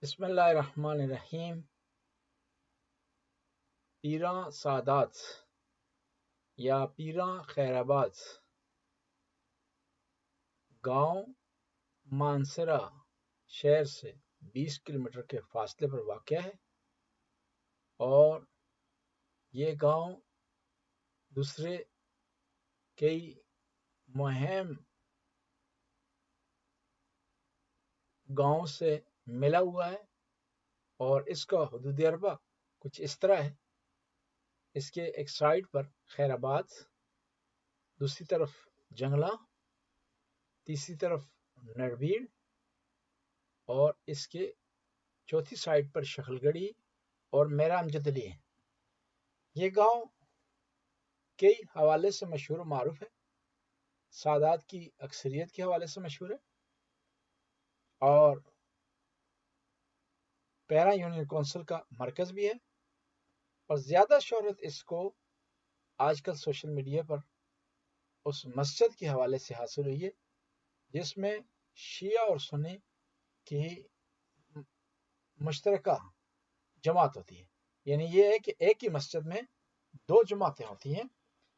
بسم اللہ الرحمن الرحیم۔ پیراں سادات یا پیراں خیر آباد گاؤں مانسرا شہر سے 20 کلومیٹر کے فاصلے پر واقع ہے، اور یہ گاؤں دوسرے کئی مہم گاؤں سے ملا ہوا ہے، اور اس کا حدود اربع کچھ اس طرح ہے۔ اس کے ایک سائڈ پر خیر آباد، دوسری طرف جنگلہ، تیسری طرف نڑبیڑ، اور اس کے چوتھی سائڈ پر شکل گڑھی اور میرا امجد علی ہے۔ یہ گاؤں کئی حوالے سے مشہور و معروف ہے، سادات کی اکثریت کے حوالے سے مشہور ہے، اور پیرا یونین کونسل کا مرکز بھی ہے، اور زیادہ شہرت اس کو آج کل سوشل میڈیا پر اس مسجد کے حوالے سے حاصل ہوئی ہے جس میں شیعہ اور سنی کی مشترکہ جماعت ہوتی ہے۔ یعنی یہ ہے کہ ایک ہی مسجد میں دو جماعتیں ہوتی ہیں،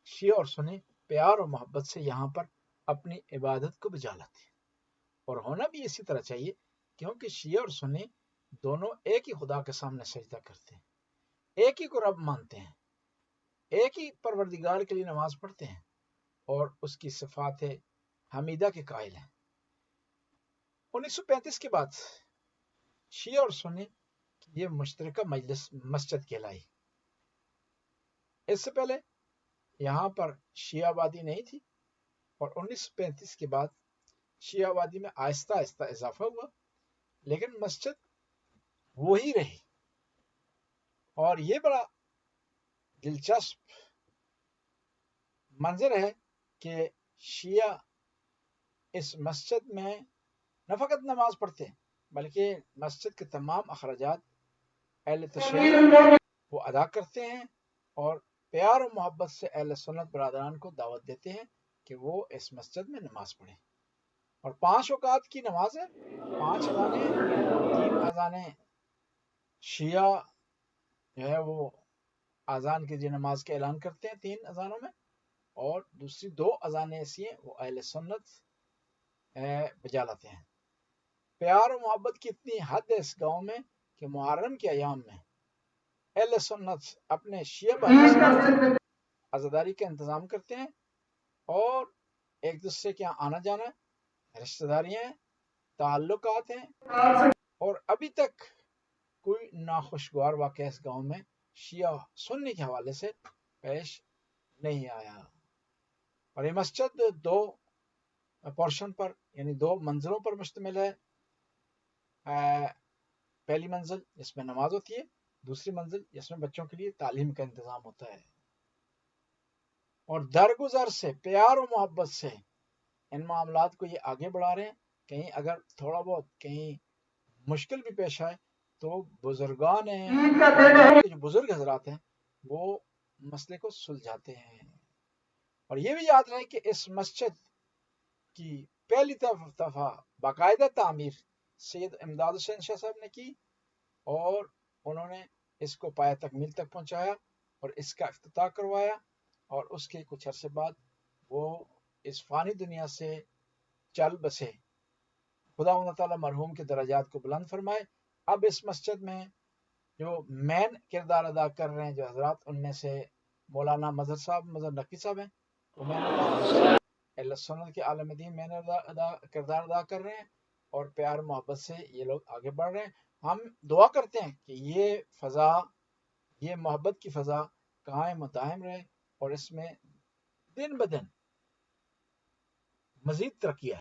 شیعہ اور سنی پیار اور محبت سے یہاں پر اپنی عبادت کو بجا لاتے ہیں، اور ہونا بھی اسی طرح چاہیے، کیونکہ شیعہ اور سنی دونوں ایک ہی خدا کے سامنے سجدہ کرتے ہیں، ایک ہی کو رب مانتے ہیں، ایک ہی پروردگار کے لیے نماز پڑھتے ہیں، اور اس کی صفات حمیدہ کے قائل ہیں۔ 1935 کے بعد شیعہ اور سنی یہ مشترکہ مسجد کہلائی۔ اس سے پہلے یہاں پر شیعہ آبادی نہیں تھی، اور 1935 کے بعد شیعہ آبادی میں آہستہ آہستہ اضافہ ہوا، لیکن مسجد وہی رہی۔ اور یہ بڑا دلچسپ منظر ہے کہ شیعہ اس مسجد میں نہ فقط نماز پڑھتے ہیں بلکہ مسجد کے تمام اخراجات اہل تشیع وہ ادا کرتے ہیں، اور پیار و محبت سے اہل سنت برادران کو دعوت دیتے ہیں کہ وہ اس مسجد میں نماز پڑھیں۔ اور 5 اوقات کی نماز ہے، 5 اذانیں، 3 اذانیں شیعہ جو ہے وہ اذان کی جو نماز کا اعلان کرتے ہیں 3 اذانوں میں، اور دوسری 2 اذانیں ایسی ہیں وہ اہل سنت بجا لاتے ہیں۔ پیار و محبت کی اتنی حد ہے اس گاؤں میں کہ محرم کے ایام میں اہل سنت اپنے شیعہ بھائیوں سے عزاداری کا انتظام کرتے ہیں، اور ایک دوسرے کے یہاں آنا جانا، رشتہ داریاں ہیں، تعلقات ہیں، اور ابھی تک کوئی ناخوشگوار واقعہ اس گاؤں میں شیعہ سنی کے حوالے سے پیش نہیں آیا۔ اور یہ مسجد 2 پورشن پر یعنی 2 منزلوں پر مشتمل ہے۔ پہلی منزل جس میں نماز ہوتی ہے، دوسری منزل جس میں بچوں کے لیے تعلیم کا انتظام ہوتا ہے، اور درگزر سے پیار و محبت سے ان معاملات کو یہ آگے بڑھا رہے ہیں۔ کہیں اگر تھوڑا بہت کہیں مشکل بھی پیش آئے تو بزرگان ہیں، جو بزرگ حضرات ہیں وہ مسئلے کو سلجھاتے ہیں۔ اور یہ بھی یاد رہے کہ اس مسجد کی پہلی دفعہ باقاعدہ تعمیر سید امداد حسین شاہ صاحب نے کی، اور انہوں نے اس کو پایہ تکمیل تک پہنچایا اور اس کا افتتاح کروایا، اور اس کے کچھ عرصے بعد وہ اس فانی دنیا سے چل بسے۔ خدا تعالیٰ مرحوم کے درجات کو بلند فرمائے۔ اب اس مسجد میں جو مین کردار ادا کر رہے ہیں جو حضرات، ان میں سے مولانا مظہر صاحب، مظہر نقوی صاحب ہیں، وہ مین اہل سنت کے عالم دین مین کردار ادا کر رہے ہیں، اور پیار محبت سے یہ لوگ آگے بڑھ رہے ہیں۔ ہم دعا کرتے ہیں کہ یہ فضا، یہ محبت کی فضا قائم و دائم رہے، اور اس میں دن بدن مزید ترقی آئے۔